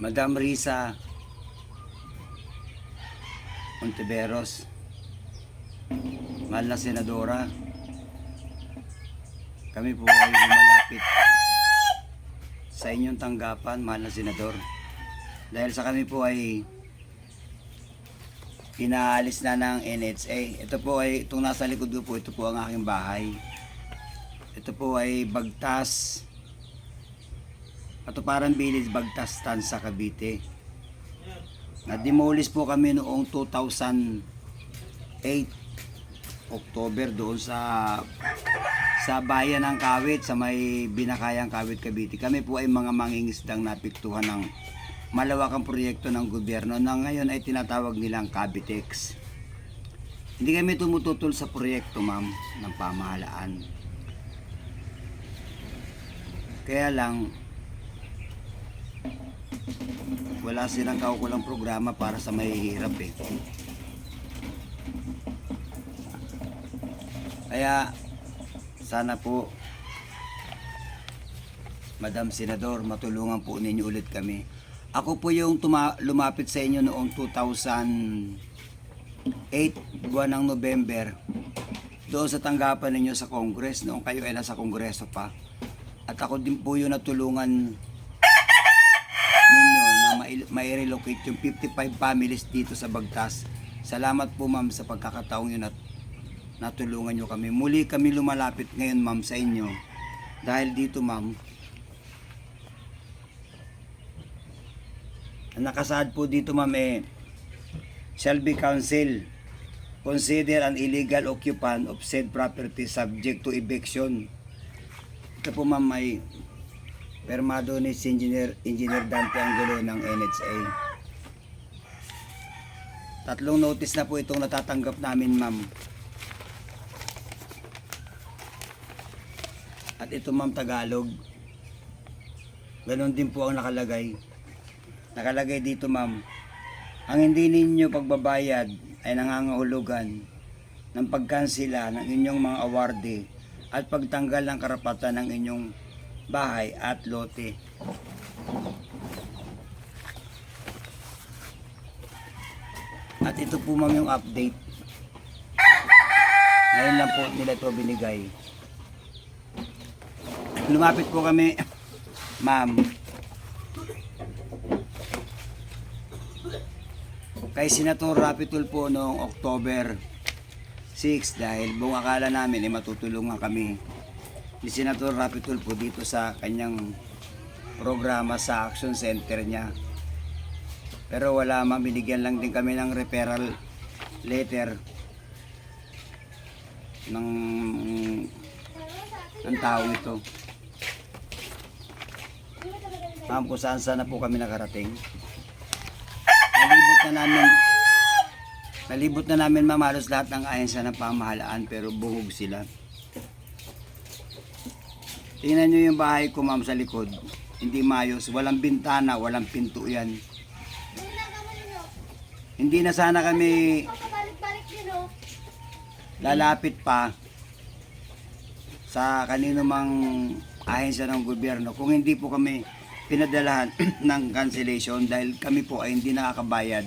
Madam Risa Ontiveros, mahal na senadora, kami po ay lumalapit sa inyong tanggapan, mahal na senador, dahil sa kami po ay pinaalis na ng NHA. Ito po ay, itong nasa likod ko po, ito po ang aking bahay. Ito po ay Bagtas, Katuparan Village, Bagtas, Tansa, Cavite. Na-demolish po kami noong 2008 October doon sa bayan ng Kawit, sa may Binakayang Kawit, Cavite. Kami po ay mga mangingisdang napiktuhan ng malawakang proyekto ng gobyerno na ngayon ay tinatawag nilang Cavitex. Hindi kami tumututol sa proyekto, ma'am, ng pamahalaan. Kaya lang wala silang kaukulang programa para sa mahihirap eh. Kaya sana po, Madam Senador, matulungan po ninyo ulit kami. Ako po yung lumapit sa inyo noong 2008, buwan ng November, doon sa tanggapan ninyo sa Congress, noong kayo ay nasa Kongreso pa. At ako din po yung natulungan ninyo na mai-relocate yung 55 families dito sa Bagtas. Salamat po, ma'am, sa pagkakataong yun at natulungan nyo kami. Muli kami lumalapit ngayon, ma'am, sa inyo. Dahil dito, ma'am, nakasaad po dito, ma'am, Shelby Council, consider an illegal occupant of said property subject to eviction. Ito po, ma'am, may permado ni Engineer Dante Angulo ng NHA. Tatlong notice na po itong natatanggap namin, ma'am. At ito, ma'am, Tagalog. Ganon din po ang nakalagay. Nakalagay dito, ma'am, ang hindi ninyo pagbabayad ay nangangahulugan ng pagkansela ng inyong mga awardee at pagtanggal ng karapatan ng inyong bahay at lote. At ito po, ma'am, yung update. Ngayon lang po nila ito binigay. Lumapit po kami, ma'am, kay Senator Rapi Tulfo noong October 6 dahil buong akala namin ay matutulungan kami ni Senator Rapi Tulfo dito sa kanyang programa sa Action Center niya. Pero wala, ma'am, binigyan lang din kami ng referral letter ng taong ito. Ma'am, kung saan na po kami nakarating. Nalibot na namin, ma'am, halos lahat ng ahensya ng pamahalaan, pero buhog sila. Tingnan nyo yung bahay ko, ma'am, sa likod. Hindi maayos, walang bintana, walang pinto yan. Hindi na sana kami lalapit pa sa kanino mang ahensya ng gobyerno kung hindi po kami pinadalahan ng cancellation dahil kami po ay hindi nakakabayad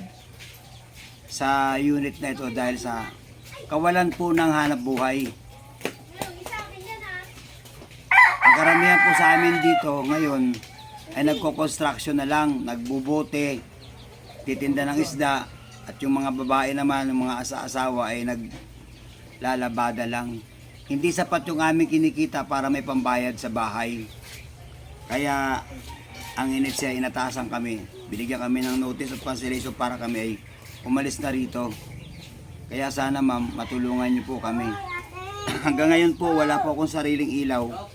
sa unit na ito dahil sa kawalan po ng hanap buhay. Ang karamihan po sa amin dito ngayon ay nagko-construction na lang, nagbubote, titinda ng isda, at yung mga babae naman, yung mga asa-asawa ay naglalabada lang. Hindi sapat yung aming kinikita para may pambayad sa bahay. Kaya ang NHA ay inatasan kami. Binigyan kami ng notice of cancellation para kami ay umalis na rito. Kaya sana, ma'am, matulungan niyo po kami. Hanggang ngayon po wala po akong sariling ilaw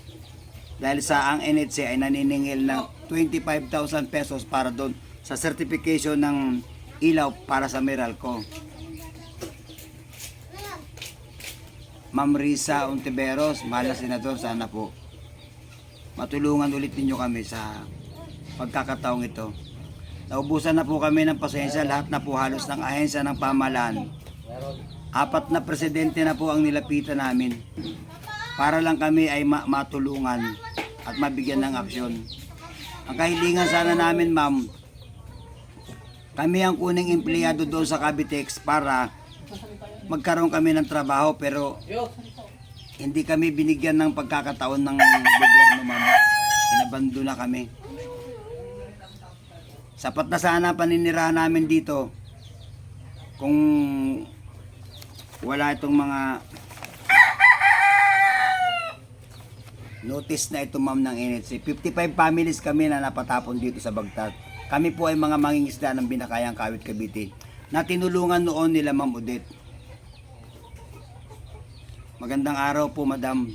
dahil sa ang NHA ay naniningil ng 25,000 pesos para doon sa certification ng ilaw para sa Meralco. Ma'am Risa Ontiveros, mahal na senador, sana po matulungan ulit ninyo kami sa pagkakataong ito. Naubusan na po kami ng pasensya, lahat na po halos ng ahensya ng pamahalaan. 4 na presidente na po ang nilapitan namin para lang kami ay matulungan at mabigyan ng aksyon. Ang kahilingan sana namin, ma'am, Kami ang kuning empleyado doon sa Cavitex para magkaroon kami ng trabaho, pero hindi kami binigyan ng pagkakataon ng gobyerno, ma'am. Inabando na kami. Sapat na sana paninirahan namin dito kung wala itong mga notice na ito, ma'am, ng NHC. 55 families kami na napatapon dito sa Bagtat. Kami po ay mga mangingisda ng Binakayang Kawit, Cavite na tinulungan noon nila Ma'am Odette. Magandang araw po, madam.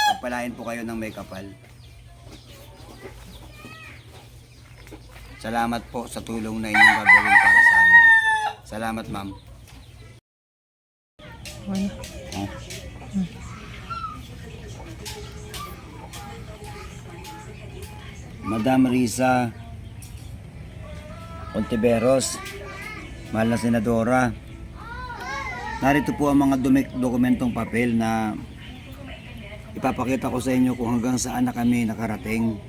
Pagpalain po kayo ng may kapal. Salamat po sa tulong na inyong gagawin para sa amin. Salamat, ma'am. Madam Risa Ontiveros, mahal na senadora, narito po ang mga dokumentong papel na ipapakita ko sa inyo kung hanggang saan na kami nakarating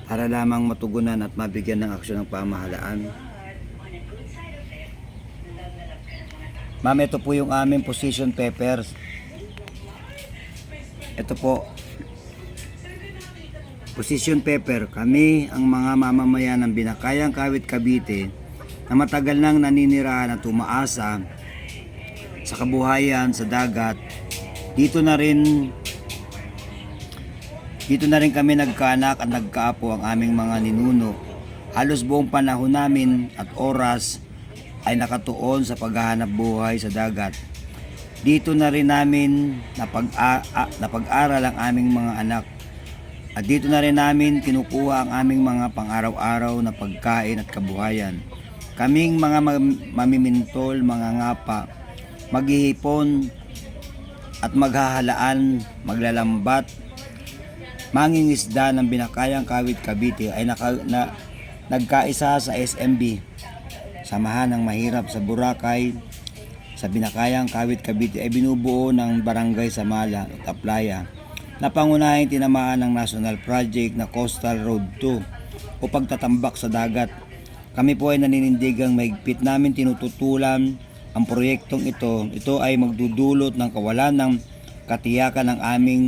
para lamang matugunan at mabigyan ng aksyon ng pamahalaan. Ma'am, ito po yung aming position papers. Ito po, position paper. Kami ang mga mamamayan ng Binakayang Kawit, Cavite na matagal nang naninirahan at umaasa sa kabuhayan sa dagat. Dito na rin kami nagkaanak at nagkaapo ang aming mga ninuno. Halos buong panahon namin at oras ay nakatuon sa paghahanap buhay sa dagat. Dito na rin namin napag-aral ang aming mga anak. At dito na rin namin kinukuha ang aming mga pang-araw-araw na pagkain at kabuhayan. Kaming mga mamimintol, mga ngapa, maghihipon at maghahalaan, maglalambat, mangingisda ng Binakayang Kawit, Cavite ay nagkaisa sa SMB. Samahan ng Mahirap sa Boracay sa Binakayang Kawit, Cavite ay binubuo ng Barangay Samala at Aplaya na pangunahing tinamaan ng National Project na Coastal Road 2 o pagtatambak sa dagat. Kami po ay naninindigang mahigpit namin tinututulan ang proyektong ito. Ito ay magdudulot ng kawalan ng katiyakan ng aming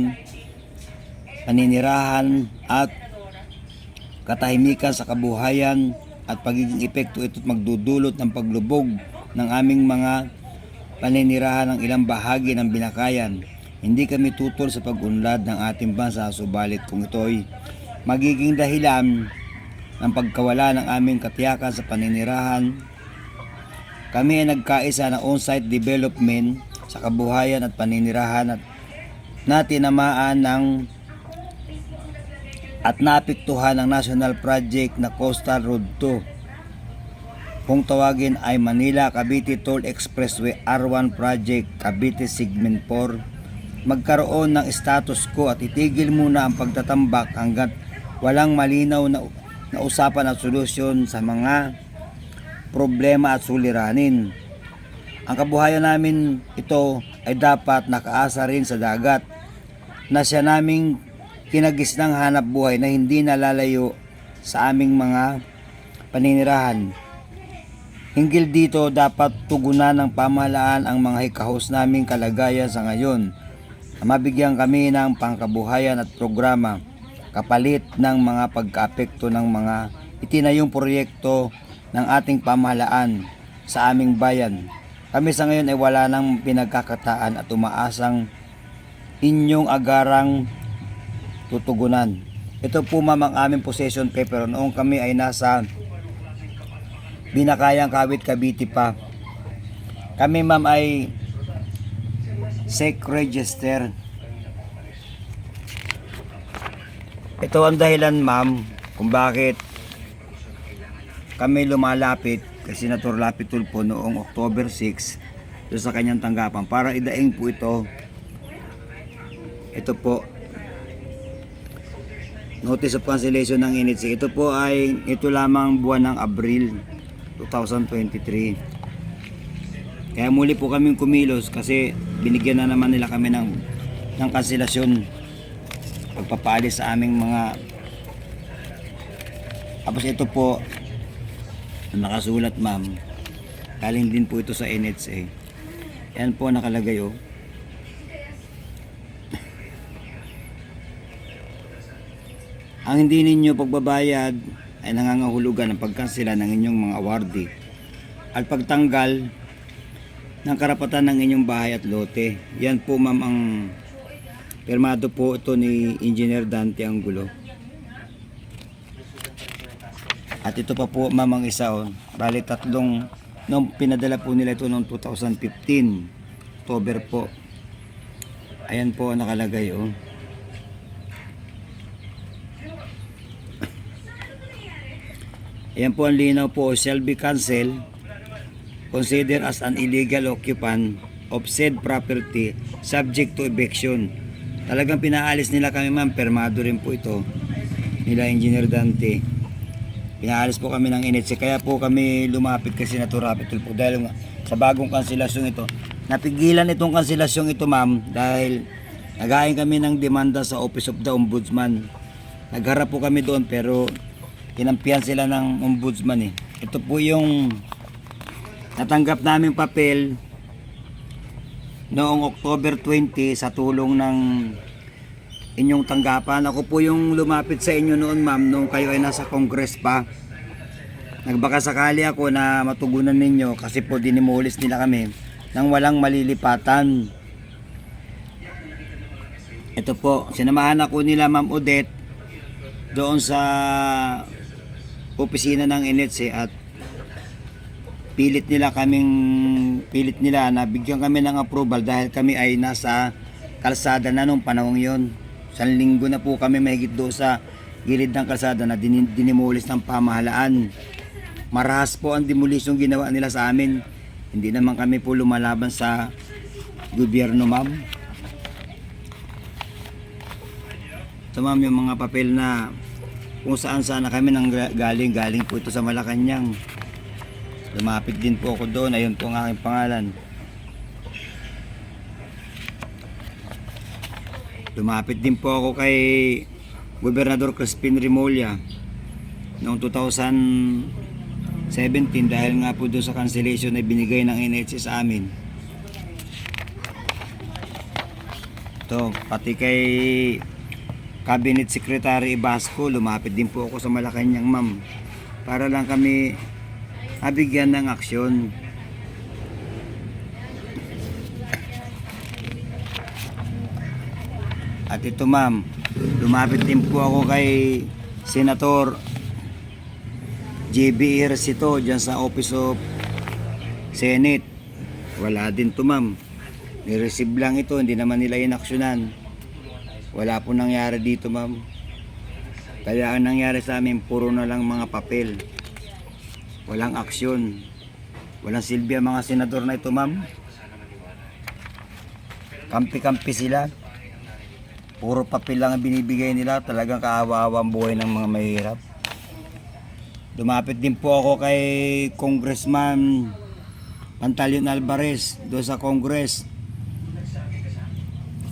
paninirahan at katahimikan sa kabuhayan at pagiging epekto ito magdudulot ng paglubog ng aming mga paninirahan ng ilang bahagi ng Binakayan. Hindi kami tutol sa pag-unlad ng ating bansa, subalit kung ito'y magiging dahilan ng pagkawala ng aming katiyakan sa paninirahan, kami ay nagkaisa ng on-site development sa kabuhayan at paninirahan na tinamaan ng at naapektuhan ng National Project na Coastal Road 2. Kung tawagin ay Manila-Cavite Toll Expressway R1 Project Cavite Segment 4, magkaroon ng status quo at itigil muna ang pagtatambak hanggat walang malinaw na usapan at solusyon sa mga problema at suliranin. Ang kabuhayan namin ito ay dapat nakaasa rin sa dagat na siya naming kinagisnang hanap buhay na hindi nalalayo sa aming mga paninirahan. Hinggil dito, dapat tugunan ng pamahalaan ang mga hikahos naming kalagayan sa ngayon. Mabigyan kami ng pangkabuhayan at programa kapalit ng mga pagkaapekto ng mga itinayong proyekto ng ating pamahalaan sa aming bayan. Kami sa ngayon ay wala nang pinagkakataan at umaasang inyong agarang tutugunan. Ito po, ma'am, ang aming possession paper noong kami ay nasa Binakayang Kawit, Cavite pa. Kami, ma'am, ay SEC register. Ito ang dahilan, ma'am, kung bakit kami lumalapit kay Senator Lapid Tulfo noong October 6 doon sa kanyang tanggapan para idaing po ito. Ito po, notice of cancellation ng NHC. Ito po ay lamang buwan ng Abril 2023. Kaya muli po kaming kumilos kasi binigyan na naman nila kami ng kanselasyon, pagpapaalis sa aming mga Tapos ito po, nakasulat ma'am, galing din po ito sa NHA. Yan po nakalagay oh. Ang hindi ninyo pagbabayad ay nangangahulugan ng pagkansela ng inyong mga awardee at pagtanggal ng karapatan ng inyong bahay at lote. Yan po ma'am ang pirmado po ito ni Engineer Dante Angulo. At ito pa po ma'am ang isa oh. Bali tatlong, nung pinadala po nila ito noong 2015 October po. Ayan po nakalagay oh. Ayan po ang linaw po, shall be cancelled, considered as an illegal occupant of said property subject to eviction. Talagang pinaalis nila kami ma'am, permado rin po ito nila Engineer Dante. Pinaalis po kami ng NHC, kaya po kami lumapit kay Senator Rapi Tulfo dahil sa bagong kanselasyong ito. Napigilan itong kanselasyong ito ma'am dahil nagain kami ng demanda sa Office of the Ombudsman. Nagharap po kami doon pero kinampihan sila ng ombudsman eh. Ito po yung natanggap namin papel noong October 20 sa tulong ng inyong tanggapan. Ako po yung lumapit sa inyo noon ma'am nung kayo ay nasa Congress pa. Nagbaka sakali ako na matugunan ninyo kasi po dinimulis nila kami nang walang malilipatan. Ito po, sinamahan ako nila ma'am Odette doon sa opisina ng NHC at pilit nila na bigyan kami ng approval dahil kami ay nasa kalsada na nung panahong yon. Isang linggo na po kami mahigit doon sa gilid ng kalsada na dinimulis ng pamahalaan. Marahas po ang demolisyon ginawa nila sa amin. Hindi naman kami po lumalaban sa gobyerno ma'am. Ito ma'am yung mga papel na kung saan sana kami nang galing po ito sa Malacanang. Lumapit din po ako doon, ayun po ang aking pangalan. Lumapit din po ako kay Gobernador Crispin Remulla noong 2017 dahil nga po doon sa cancellation na binigay ng NHS sa amin. Ito, pati kay Cabinet Secretary Basco, lumapit din po ako sa Malacanang ma'am para lang kami mabigyan ng aksyon. At ito ma'am, lumapit din po ako kay Senator JB Ejercito dyan sa Office of Senate. Wala din to ma'am, nireceive lang ito, hindi naman nila inaksyonan. Wala po nangyari dito ma'am. Kaya ang nangyari sa amin puro na lang mga papel. Walang aksyon. Walang silbi ang mga senador na ito ma'am. Kampi-kampi sila. Puro papel lang ang binibigay nila. Talagang kaawa-awa ang buhay ng mga mahirap. Lumapit din po ako kay Congressman Pantaleon Alvarez doon sa Congress.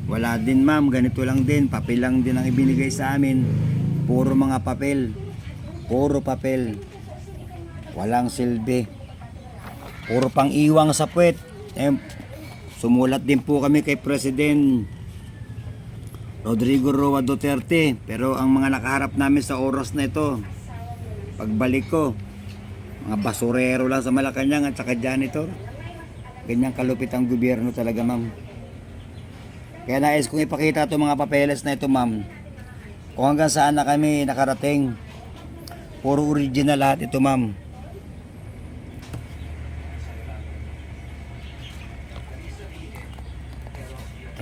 Wala din ma'am, ganito lang din, papel lang din ang ibinigay sa amin. Puro mga papel. Puro papel. Walang silbi. Puro pang iwang sa puwet. Sumulat din po kami kay President Rodrigo Roa Duterte. Pero ang mga nakaharap namin sa oras na ito, pagbalik ko, mga basurero lang sa Malacanang at saka janitor. Ganyang kalupit ang gobyerno talaga ma'am. Kaya nais kong ipakita itong mga papeles na ito ma'am. Kung hanggang saan na kami nakarating. Puro original lahat ito ma'am.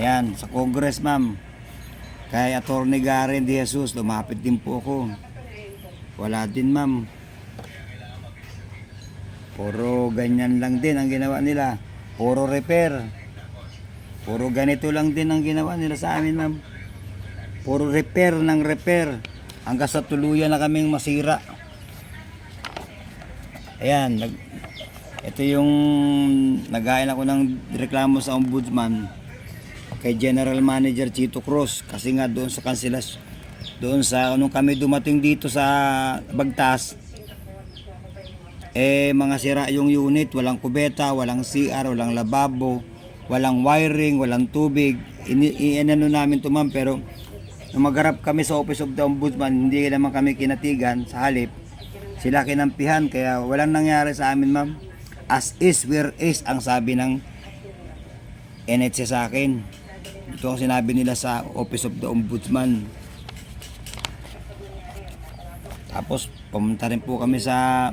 Ayan, sa Congress ma'am. Kay Attorney Garen De Jesus, lumapit din po ako. Wala din ma'am. Puro ganyan lang din ang ginawa nila. Puro repair. Puro ganito lang din ang ginawa nila sa amin ma'am. Puro repair ng repair. Hanggang sa tuluyan na kaming masira. Ayan. Ito yung nagain ako ng reklamo sa ombudsman kay General Manager Chito Cruz. Kasi nga doon sa Doon sa nung kami dumating dito sa Bagtas, mga sira yung unit, walang kubeta, walang CR, walang lababo, walang wiring, walang tubig. Inano namin to ma'am, pero nung magharap kami sa Office of the Ombudsman, hindi naman kami kinatigan, sa halip sila kinampihan, kaya walang nangyari sa amin ma'am. As is where is ang sabi ng NHC sa akin. Ito ang sinabi nila sa Office of the Ombudsman. Tapos pumunta rin po kami sa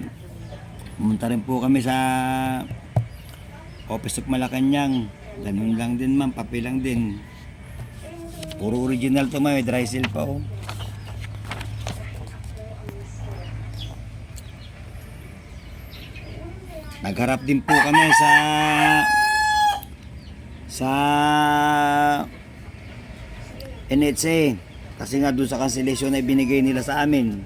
Office of Malacanang. Ganun lang din ma'am, papel lang din. Puro original to ma'am, may dry seal pa oh. Nagharap din po kami sa NHA kasi nga doon sa cancellation na binigay nila sa amin.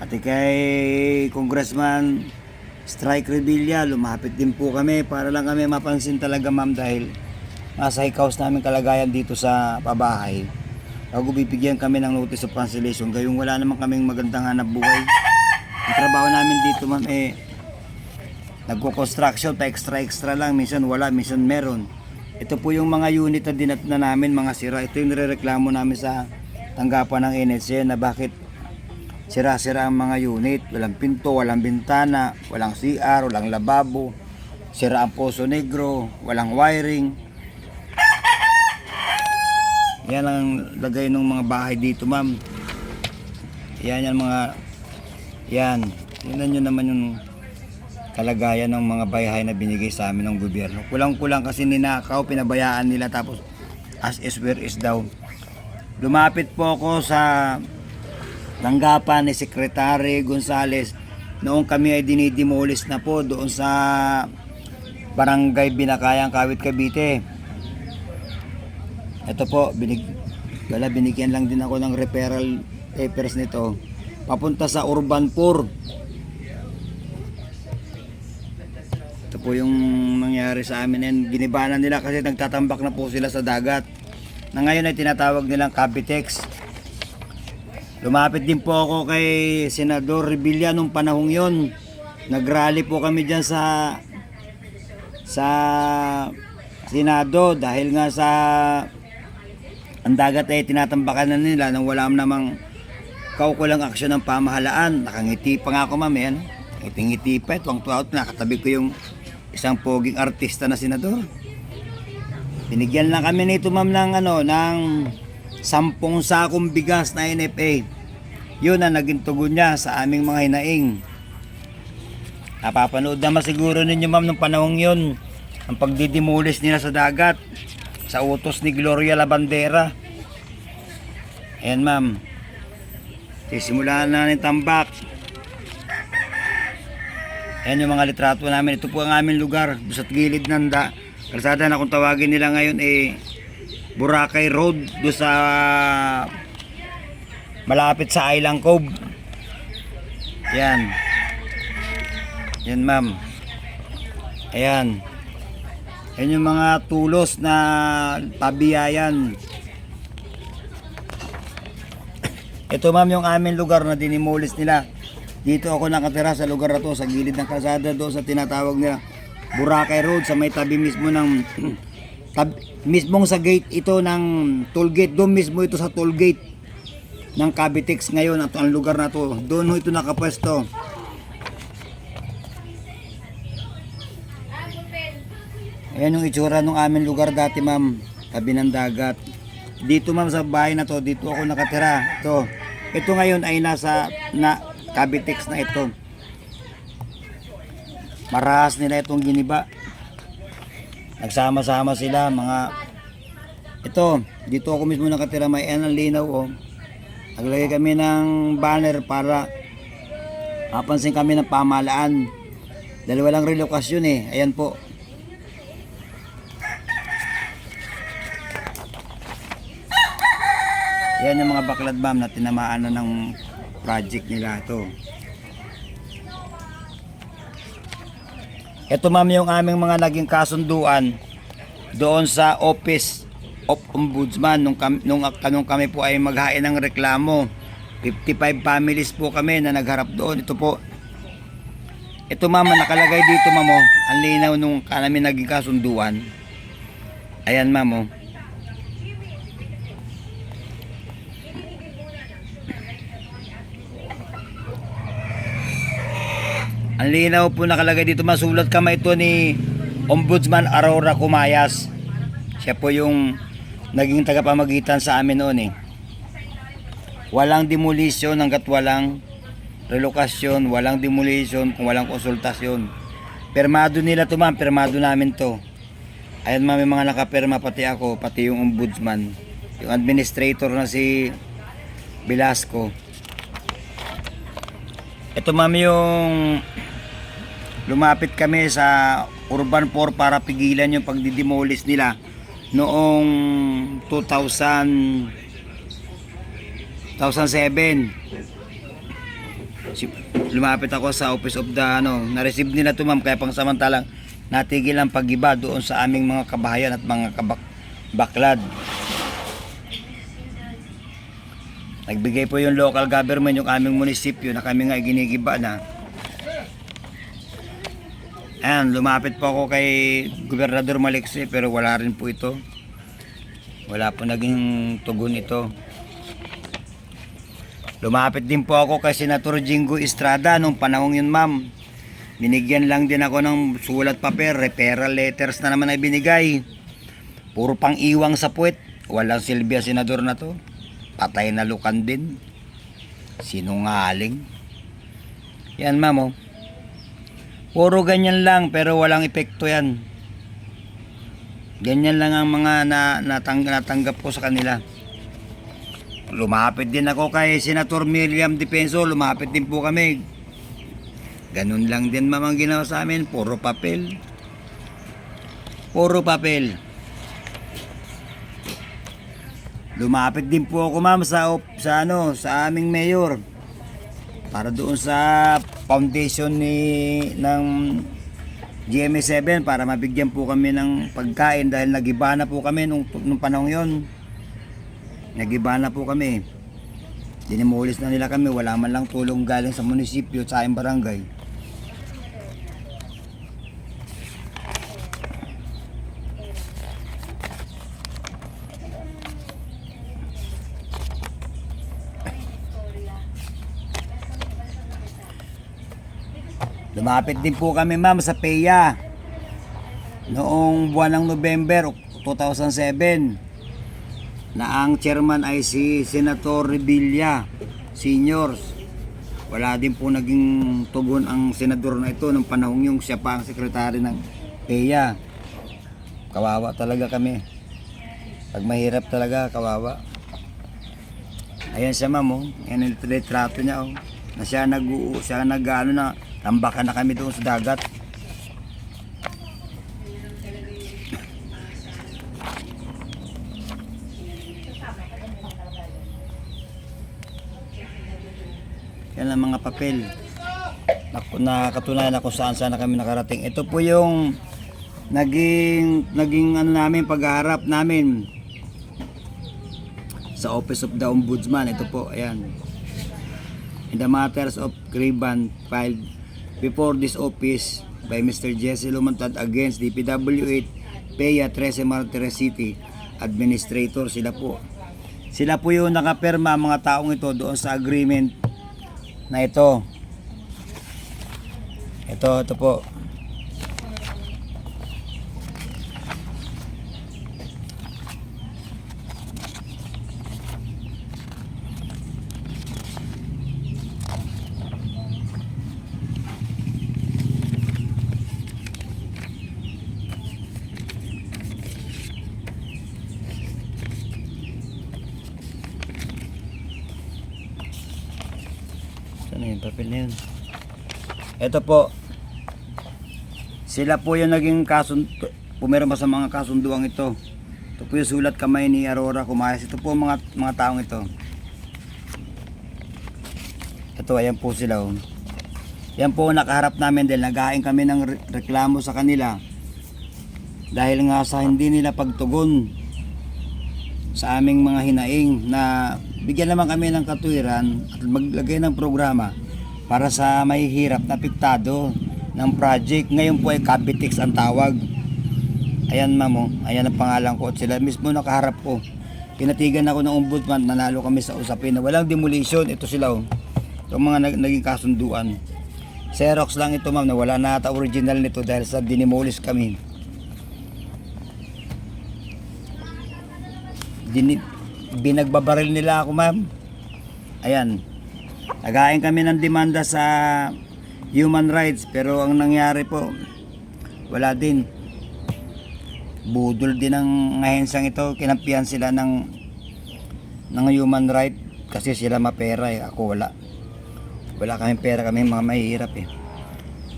Pati kay Congressman Strike Revilla, lumapit din po kami para lang kami mapansin talaga ma'am, dahil nasa hikaos namin kalagayan dito sa pabahay. Bago bibigyan kami ng notice of cancellation, gayong wala naman kaming magandang hanap buhay. Ang trabaho namin dito ma'am nagko-construction pa extra lang, minsan wala, minsan meron. Ito po yung mga unit na dinat na namin, mga sira. Ito yung nirereklamo namin sa tanggapan ng NHC na bakit sira-sira ang mga unit, walang pinto, walang bintana, walang CR, walang lababo, sira ang Poso Negro, walang wiring. Yan ang lagay ng mga bahay dito ma'am. Yan tingnan nyo naman yung kalagayan ng mga bahay na binigay sa amin ng gobyerno. Kulang-kulang kasi ninakaw, pinabayaan nila, tapos as is where is daw. Lumapit po ako sa tanggapan ni Secretary Gonzales noong kami ay dinidemolish na po doon sa Barangay Binakayang, Kawit, Cavite. Ito po, binigyan lang din ako ng referral papers nito papunta sa Urban 4. Ito po yung nangyari sa amin, and ginibanan nila kasi nagtatambak na po sila sa dagat na ngayon ay tinatawag nilang Cavitex. Lumapit din po ako kay Senador Revilla nung panahong yon. Nagrally po kami dyan sa Senado dahil nga sa ang dagat ay tinatambakan na nila nang wala namang kaukulang aksyon ng pamahalaan. Nakangiti pa nga ako ma'am, yan. Ngiti pa, tuwang-tuwa, nakatabi ko yung isang poging artista na senador. Binigyan lang kami nito ma'am ng 10 sakong bigas na NFA. Yun ang naging tugon niya sa aming mga hinaing. Napapanood naman siguro ninyo ma'am nung panahong yun ang pagdidemolis nila sa dagat sa utos ni Gloria Labandera. Ayan ma'am, sisimulan na ng tambak. Ayan yung mga litrato namin. Ito po ang aming lugar sa gilid ng kalsada na kung tawagin nila ngayon Boracay Road, do sa malapit sa Island Cove. Yan ma'am. Ayan yung mga tulos na pabiyayan. Ito ma'am yung aming lugar na dinimulis nila. Dito ako nakatira sa lugar na to, sa gilid ng kalsada doon sa tinatawag nila Boracay Road, sa may tabi mismo ng mismong sa gate ito ng toll gate. Doon mismo ito sa toll gate ng Cavitex ngayon at ang lugar na to. Doon ito nakapwesto. Ayan yung itsura ng aming lugar dati ma'am, tabi ng dagat. Dito ma'am sa bahay na to, dito ako nakatira. Ito ngayon ay nasa Cavitex na ito. Marahas nila itong giniba. Nagsama-sama sila dito ako mismo nakatira, may ang linaw oh. Naglagay kami ng banner para mapansin kami ng pamahalaan. Dalawa lang relokasyon ayan po. Yan yung mga baklad ma'am na tinamaan na ng project nila ito. Ito ma'am yung aming mga naging kasunduan doon sa Office of Ombudsman nung kami po ay maghain ng reklamo. 55 families po kami na nagharap doon. Ito po. Ito ma'am, nakalagay dito ma'am, oh. Ang linaw nung kami naging kasunduan. Ayan ma'am, oh. Ang linaw po nakalagay dito, masulat kamay ito ni Ombudsman Aurora Cumayas. Siya po yung naging tagapamagitan sa amin noon eh. Walang demolition hanggat walang relokasyon, walang demolition kung walang konsultasyon. Permado nila to ma'am, permado namin to. Ayan ma'am, may mga nakaperma pati ako, pati yung ombudsman. Yung administrator na si Velasco. Ito ma'am yung lumapit kami sa Urban 4 para pigilan yung pagdidemolish nila noong 2007. Lumapit ako sa Office of the na-receive nila to ma'am, kaya pang samantalang natigil ang pag-iba doon sa aming mga kabahayan at mga baklad. Nagbigay po yung local government, yung aming munisipyo na kami nga ginigiba na. Ayan, lumapit po ako kay Gobernador Maliksi pero wala rin po ito. Wala po naging tugon ito. Lumapit din po ako kay Senator Jingo Estrada nung panahon yun ma'am. Binigyan lang din ako ng sulat paper, referral letters na naman ay binigay. Puro pang iwang sa puwet. Walang silbi ang senador na to. Patay na lukan din. Sinungaling. Yan ma'am, oh. Puro ganyan lang pero walang epekto yan. Ganyan lang ang mga natanggap ko sa kanila. Lumapit din ako kay Senator Miriam Defenso. Lumapit din po kami. Ganun lang din ma'am ang ginawa sa amin. Puro papel. Puro papel. Lumapit din po ako ma'am sa aming mayor para doon sa foundation ng GMA7 para mabigyan po kami ng pagkain dahil nagiba na po kami nung panahon yon. Nagiba na po kami. Dinimulis na nila kami, wala man lang tulong galing sa munisipyo sa aming barangay. Lumapit din po kami ma'am sa PEA noong buwan ng November 2007 na ang chairman ay si Senator Revilla Seniors. Wala din po naging tugon ang senador na ito nung panahon yung siya pa ang sekretary ng PEA. Kawawa talaga kami. Pag mahirap talaga, kawawa. Ayan siya ma'am, oh. Yan ang retrato niya, oh. Na siya na tambakan na kami doon sa dagat. Yan ang mga papel na katunayan na kung saan na kami nakarating. Ito po yung naging namin pagharap namin sa Office of the Ombudsman. Ito po, ayan. In the matters of grievance filed before this office by Mr. Jesse Lumantad against DPWH, PEA, 13 Martires City Administrator, sila po yung nakapirma mga taong ito doon sa agreement na ito. Ito po. Saan yung papel na yun? Ito po. Sila po yung naging pumirma sa mga kasunduang ito. Ito po yung sulat kamay ni Aurora Cumayas. Ito po mga taong ito. Ito, ayan po sila. Oh. Yan po nakaharap namin dahil naghain kami ng reklamo sa kanila. Dahil nga sa hindi nila pagtugon sa aming mga hinaing na bigyan naman kami ng katuwiran at maglagay ng programa para sa mahihirap na apektado ng project. Ngayon po ay Capitex ang tawag. Ayan ma'am, ayan ang pangalan ko at sila mismo nakaharap ko. Pinatigan ako ng ombudsman, nanalo kami sa usapin na walang demolition. Ito sila itong mga naging kasunduan. Xerox lang ito ma'am, na wala na ata original nito dahil sa dinimolish kami. Binagbabaril nila ako ma'am. Ayan, naghain kami ng demanda sa human rights pero ang nangyari po wala din. Budol din ang ahensang ito, kinampihan sila ng human right kasi sila mapera ako wala kaming pera, kami mga mahihirap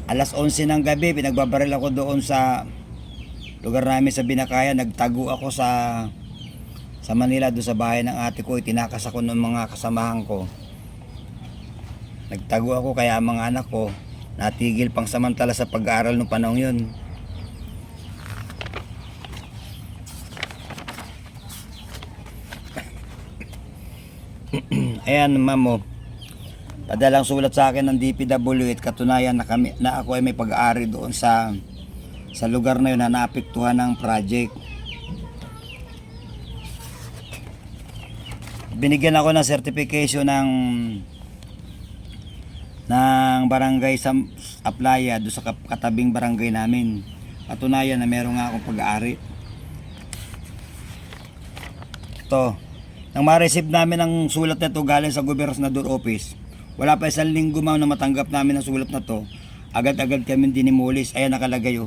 Alas 11 ng gabi pinagbabaril ako doon sa lugar namin sa Binakayan. Nagtago ako sa Manila doon sa bahay ng ate ko. Itinakas ako ng mga kasamahan ko, nagtago ako kaya ang mga anak ko natigil pang samantala sa pag-aaral noong panahon yun. Ayan ma'am, padalang sulat sa akin ng DPWH, katunayan na ako ay may pag-aari doon sa lugar na yun na naapektuhan ng project. Binigyan ako ng certification ng barangay sa Aplaya doon sa katabing barangay namin. Katunayan na meron nga akong pag-aari. Ito, nang ma-receive namin ang sulat na ito galing sa Gobernador Office, wala pa isang linggo ma'am na matanggap namin ang sulat na to, agad-agad kami dinimolish. Ayan nakalagay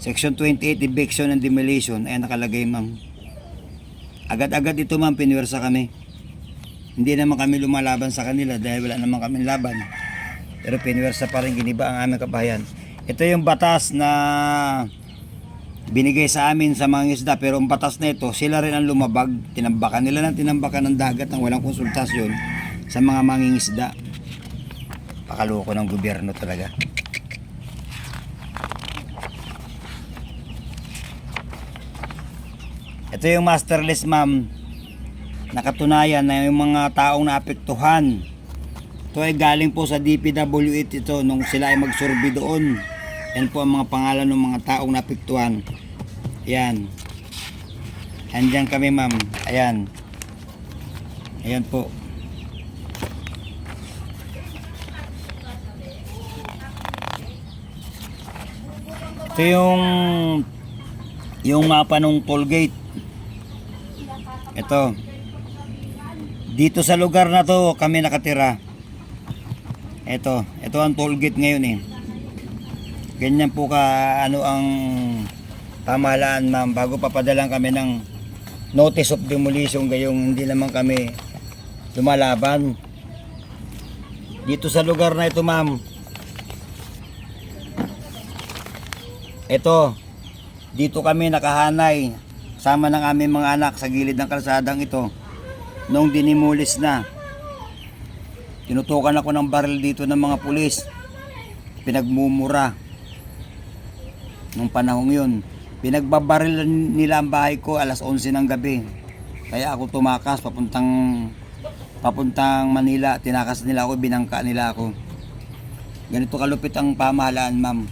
Section 28, Eviction and Demolition. Ayan nakalagay ma'am. Agad-agad ito ma'am, pinwersa kami. Hindi naman kami lumalaban sa kanila dahil wala naman kami laban. Pero pinwersa pa rin, giniba ang aming kabahayan. Ito yung batas na binigay sa amin sa mga isda, pero ang batas na ito, sila rin ang lumabag. Tinambakan nila ng dagat ng walang konsultasyon sa mga mangingisda. Pakaloko ng gobyerno talaga. Ito yung master list ma'am, nakatunayan na yung mga taong naapektuhan. Ito ay galing po sa DPWH ito nung sila ay mag-survey doon. Yan po ang mga pangalan ng mga taong naapektuhan. Ayan. Andiyan kami ma'am. Ayan. Ayan po. Ito yung mapa ng toll gate. Ito. Dito sa lugar na to kami nakatira. Ito ang toll gate ngayon Ganyan po ang pamahalaan ma'am bago papadalan kami ng notice of demolition, gayong hindi naman kami lumalaban. Dito sa lugar na ito ma'am, dito kami nakahanay sama ng aming mga anak sa gilid ng kalsadang ito. Nung dinimulis na, tinutukan ako ng baril dito ng mga pulis. Pinagmumura nung panahong yun. Pinagbabaril nila ang bahay ko alas 11 ng gabi. Kaya ako tumakas papuntang Manila. Tinakas nila ako, binangka nila ako. Ganito kalupit ang pamahalaan ma'am.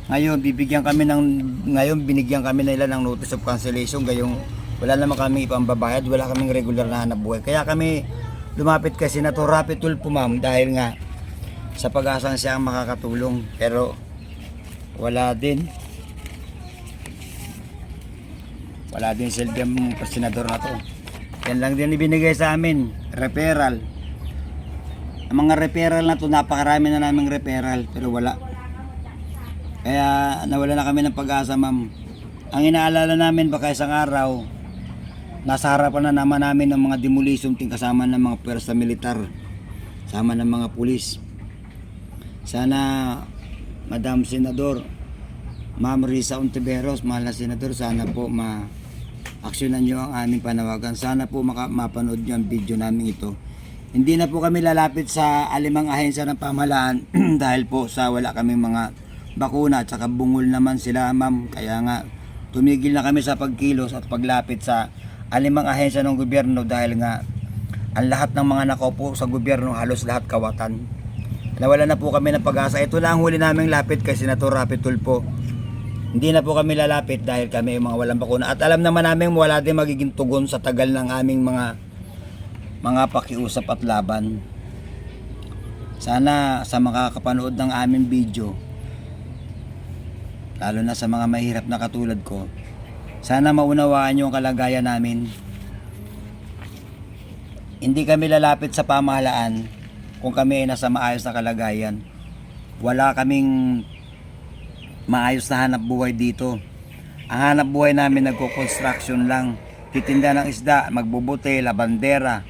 Ngayon binigyan kami nila ng notice of cancellation, gayong wala naman kami ipambabayad, wala kaming regular na hanap buhay. Kaya kami lumapit kay Senator Rapi Tulfo ma'am, dahil nga sa pag-asang siya ang makakatulong, pero wala din silbi ang senador na to. Yan lang din ibinigay sa amin, referral. Ang mga referral na to, napakarami na naming referral, pero wala. Kaya nawala na kami ng pag-asa ma'am. Ang inaalala namin baka isang araw, nasa harapan na naman namin ng mga demolition team kasama ng mga pwersa militar, kasama ng mga pulis. Sana Madam Senador, Ma'am Risa Ontiveros, mahal na Senador, sana po ma-aksyonan nyo ang aming panawagan. Sana po mapanood nyo ang video namin ito. Hindi na po kami lalapit sa alimang ahensya ng pamahalaan dahil po sa wala kami mga bakuna at saka bungol naman sila ma'am. Kaya nga tumigil na kami sa pagkilos at paglapit sa alimang ahensya ng gobyerno dahil nga ang lahat ng mga nakaupo sa gobyerno halos lahat kawatan. Nawala na po kami ng pag-asa. Ito na ang huli naming lapit kay Senator Rapi Tulfo. Hindi na po kami lalapit dahil kami mga walang bakuna. At alam naman namin wala din magiging tugon sa tagal ng aming mga pakiusap at laban. Sana sa makakapanood ng aming video, lalo na sa mga mahirap na katulad ko, sana maunawaan nyo ang kalagayan namin. Hindi kami lalapit sa pamahalaan kung kami ay nasa maayos na kalagayan. Wala kaming maayos na hanap buhay dito. Ang hanap buhay namin nagko-construction lang, titinda ng isda, magbubuti, labandera.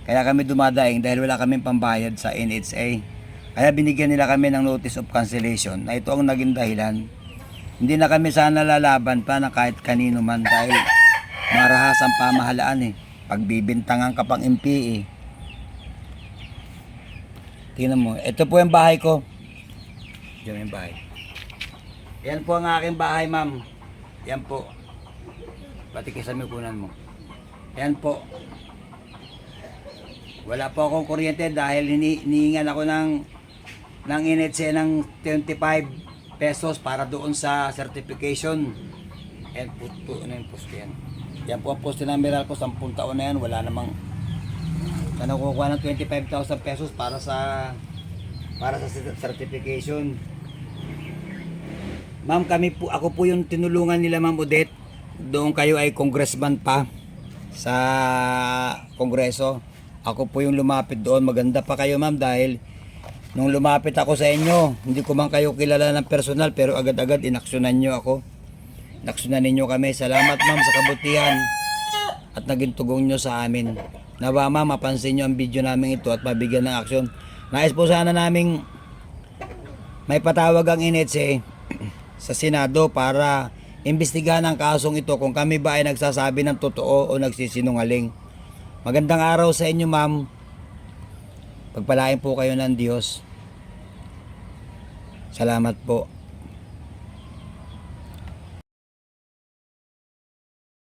Kaya kami dumadaing dahil wala kaming pambayad sa NHA. Kaya binigyan nila kami ng notice of cancellation na ito ang naging dahilan. Hindi na kami sana lalaban pa na kahit kanino man dahil marahas ang pamahalaan pagbibintangan ka pang MP Tingnan mo, ito po yung bahay ko. Diyan yung bahay. Yan po ang aking bahay, ma'am. Yan po. Pati kisame kunan mo. Yan po. Wala po akong kuryente dahil hinihingan ako ng NHC ng 25 pesos para doon sa certification. Yan po, ano yung poste yan. Yan po ang poste ng Meralco, 10 taon na yan, wala namang nakukuha ng 25,000 pesos para sa certification. Ma'am, ako po yung tinulungan nila Ma'am Odette. Doon kayo ay congressman pa sa kongreso. Ako po yung lumapit doon. Maganda pa kayo ma'am dahil nung lumapit ako sa inyo, hindi ko man kayo kilala ng personal pero agad-agad inaksyonan nyo ako. Inaksyonan ninyo kami. Salamat ma'am sa kabutihan at naging tugong nyo sa amin. Nawa ma'am, mapansin nyo ang video namin ito at mabigyan ng aksyon. Nais po sana naming may patawag ang NHA sa Senado para imbestigahan ang kasong ito kung kami ba ay nagsasabi ng totoo o nagsisinungaling. Magandang araw sa inyo ma'am. Pagpalain po kayo ng Diyos. Salamat po.